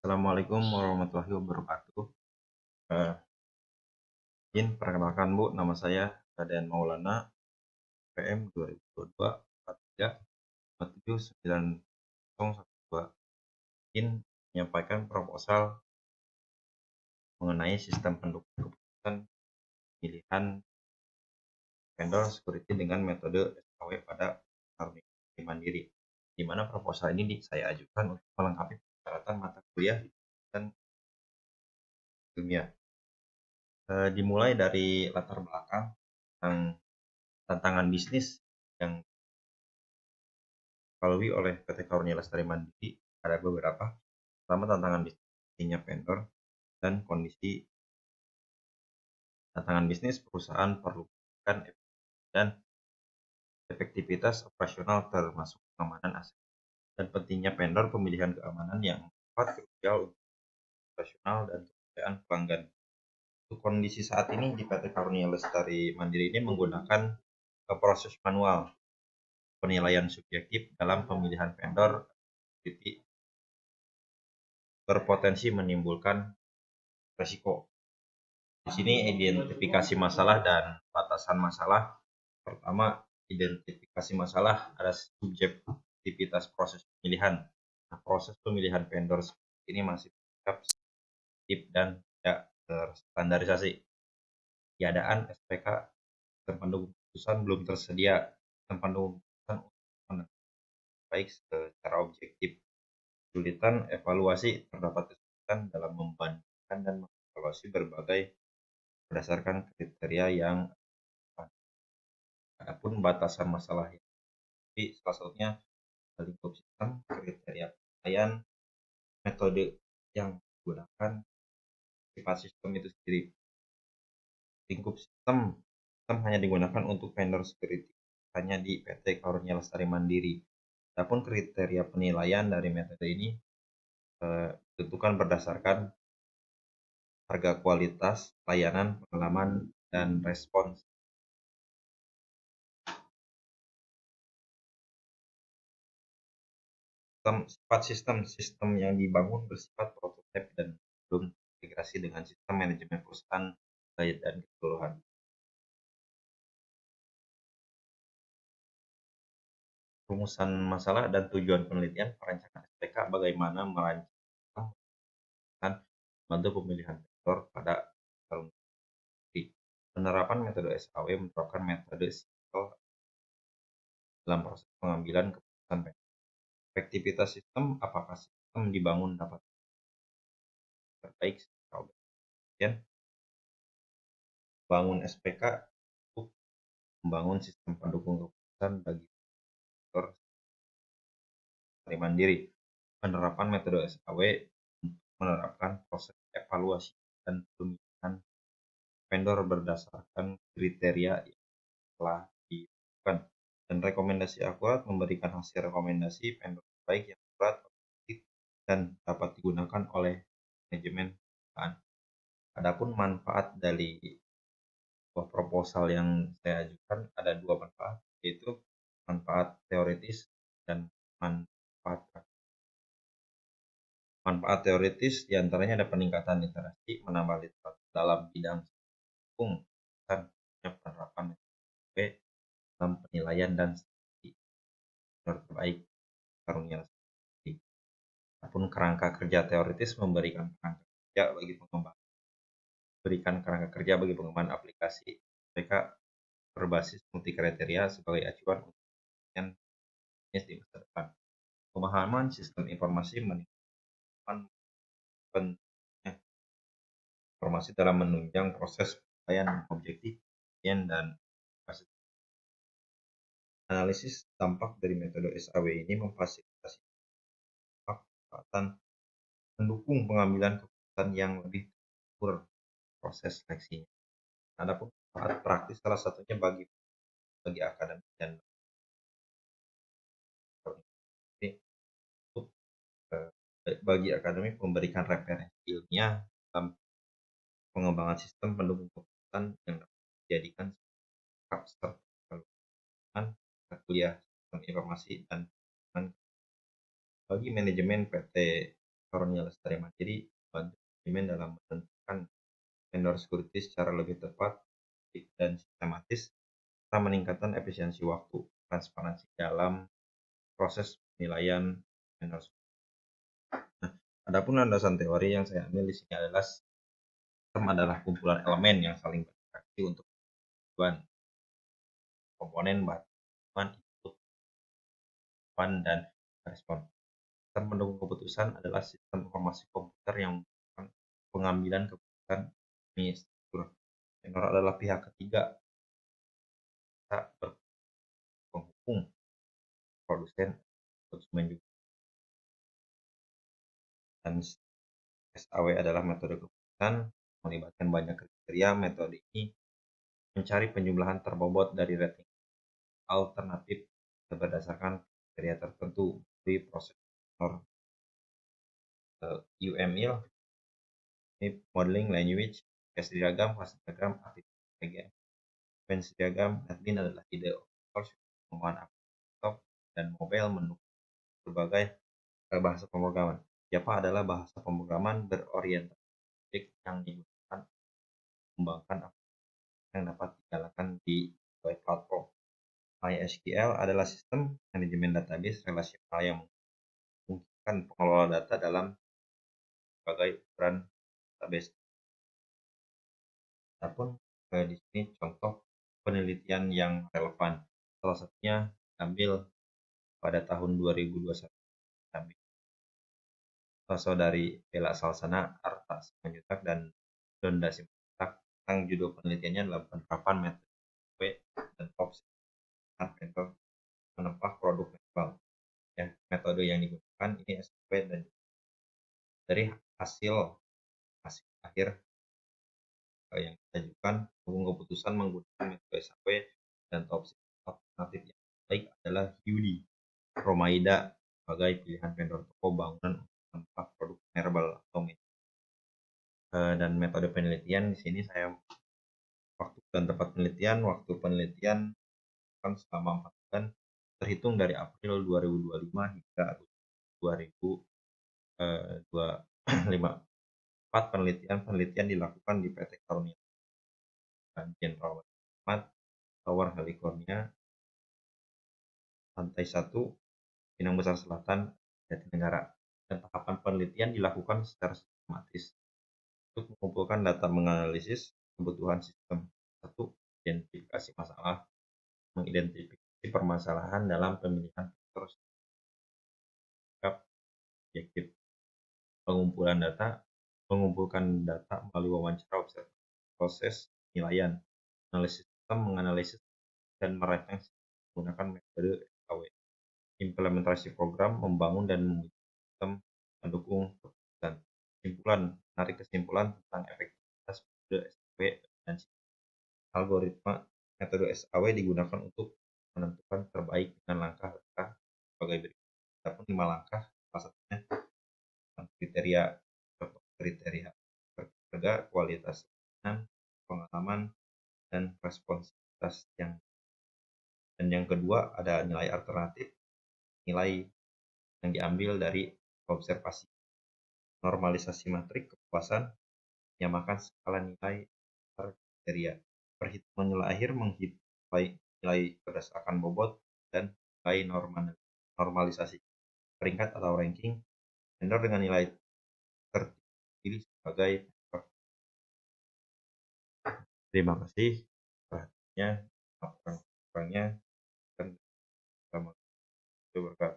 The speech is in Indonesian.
Assalamualaikum warahmatullahi wabarakatuh. Eh, izin perkenalkan Bu, nama saya Raden Maulana, PM 2022 43 479012. Izin menyampaikan proposal mengenai sistem pendukung keputusan pilihan vendor security dengan metode SKW pada Karuniai Mandiri. Di mana proposal ini saya ajukan untuk melengkapi persyaratan mata kuliah dan ilmiah. Dimulai dari latar belakang tentang tantangan bisnis yang dilalui oleh PT Karunia Lestari Mandiri. Ada beberapa, pertama tantangan bisnisnya vendor dan kondisi tantangan bisnis perusahaan perlu meningkatkan dan efektivitas operasional termasuk pengamanan aset dan pentingnya vendor pemilihan keamanan yang tepat krusial untuk operasional dan kepercayaan pelanggan. Untuk kondisi saat ini di PT Karunia Lestari Mandiri ini menggunakan proses manual penilaian subjektif dalam pemilihan vendor berpotensi menimbulkan resiko. Di sini identifikasi masalah dan batasan masalah. Pertama, identifikasi masalah ada subjektivitas proses pemilihan. Nah, proses pemilihan vendor ini masih tetap subjektif dan tidak terstandarisasi. Tiadaan SPK sistem pendukung keputusan belum tersedia. Sistem pendukung keputusan untuk baik secara objektif. Kesulitan evaluasi terdapat kesulitan dalam membandingkan dan mengevaluasi berbagai berdasarkan kriteria yang adapun batasan masalah jadi salah satunya lingkup sistem, kriteria penilaian, metode yang digunakan, sifat sistem itu sendiri. Lingkup sistem hanya digunakan untuk vendor security hanya di PT Karunia Lestari Mandiri. Adapun kriteria penilaian dari metode ini ditentukan berdasarkan harga, kualitas, layanan, pengalaman, dan respons. Sifat sistem yang dibangun bersifat prototipe dan belum integrasi dengan sistem manajemen perusahaan dan keseluruhan. Rumusan masalah dan tujuan penelitian perancangan SPK bagaimana merancang bantu pemilihan vendor pada tahun ini. Penerapan metode SKW menerapkan metode sikl dalam proses pengambilan keputusan vendor. Efektivitas sistem, apakah sistem dibangun dapat terbaik secara objektif. Bangun SPK untuk membangun sistem pendukung keputusan bagi vendor mandiri. Penerapan metode SKW untuk menerapkan proses evaluasi dan pemilihan vendor berdasarkan kriteria yang telah ditentukan dan rekomendasi akurat memberikan hasil rekomendasi vendor terbaik yang akurat, objektif, dan dapat digunakan oleh manajemen perusahaan. Adapun manfaat dari proposal yang saya ajukan ada dua manfaat, yaitu manfaat teoritis dan manfaat praktis. Manfaat teoritis diantaranya ada peningkatan literasi, menambah literasi dalam bidang hukum, dan penerapan metode dalam penilaian dan strategi terbaik karunia. Adapun kerangka kerja teoritis memberikan kerangka kerja bagi pengembangan aplikasi mereka berbasis multi kriteria sebagai acuan untuk penelitian bisnis di masa depan. Pemahaman sistem informasi meningkatkan pentingnya informasi dalam menunjang proses penilaian objektif dan analisis dampak dari metode SAW ini memfasilitasi manfaatan mendukung pengambilan keputusan yang lebih terukur proses seleksinya. Adapun manfaat praktis salah satunya bagi akademik dan bagi akademik memberikan referensi ilmiah dalam pengembangan sistem pendukung keputusan yang dapat dijadikan kuliah sistem informasi dan bagi manajemen PT Roni Lestari Mandiri membantu manajemen dalam menentukan vendor security secara lebih tepat dan sistematis, serta meningkatkan efisiensi waktu, transparansi dalam proses penilaian vendor security. Nah, adapun landasan teori yang saya ambil di sini adalah sistem adalah kumpulan elemen yang saling berinteraksi untuk tujuan komponen bahan input, dan respon. Sistem pendukung keputusan adalah sistem informasi komputer yang melakukan pengambilan keputusan demi struktur. Vendor adalah pihak ketiga penghubung produsen konsumen juga. Dan SAW adalah metode keputusan melibatkan banyak kriteria. Metode ini mencari penjumlahan terbobot dari rating alternatif berdasarkan kriteria tertentu di proses UML, modeling language, case diagram, class diagram, activity diagram. Venn diagram admin adalah ide penggunaan laptop dan mobile mendukung berbagai bahasa pemrograman. Java adalah bahasa pemrograman berorientasi yang digunakan mengembangkan aplikasi yang dapat dijalankan di web platform. MySQL adalah sistem manajemen database relasional yang memungkinkan pengelola data dalam berbagai ukuran database. Adapun di sini contoh penelitian yang relevan. Salah satunya ambil pada tahun 2021 saudari Bella Salsana, Arta Simanjuntak, dan Donda Simanjuntak tentang judul penelitiannya adalah penerapan metode dan top vendor menempah produk netball. Ya, metode yang digunakan ini SOP dan dari hasil akhir yang diajukan penghubung keputusan menggunakan metode SOP dan top alternatif yang baik adalah Yudi Romaida sebagai pilihan vendor toko bangunan untuk menempah produk herbal atau dan metode penelitian di sini saya waktu dan tempat penelitian. Waktu penelitian kan selama 4 bulan terhitung dari April 2025 hingga Agustus 2025. 4 penelitian dilakukan di PT Karunia dan Jenderal Ahmad Tower California, lantai 1, Pinang Besar Selatan, Jatinegara. Dan tahapan penelitian dilakukan secara sistematis untuk mengumpulkan data menganalisis kebutuhan sistem. 1. Identifikasi masalah, mengidentifikasi permasalahan dalam pemilihan fitur objektif. Pengumpulan data, mengumpulkan data melalui wawancara observasi, proses penilaian, analisis sistem, menganalisis dan merancang menggunakan metode SKW. Implementasi program, membangun dan menggunakan sistem pendukung keputusan. Kesimpulan, menarik kesimpulan tentang efektivitas metode SKW dan algoritma metode SAW digunakan untuk menentukan terbaik dengan langkah-langkah sebagai berikut. Adapun 5 langkah, salah satunya kriteria harga, kualitas pengalaman, dan responsivitas dan yang kedua ada nilai alternatif, nilai yang diambil dari observasi, normalisasi matrik kepuasan, menyamakan skala nilai kriteria, perhitungan nilai akhir menghitung nilai berdasarkan bobot, dan nilai normalisasi peringkat atau ranking vendor dengan nilai terpilih sebagai vendor. Terima kasih perhatiannya, kurang-kurangnya, dan selamat berkat.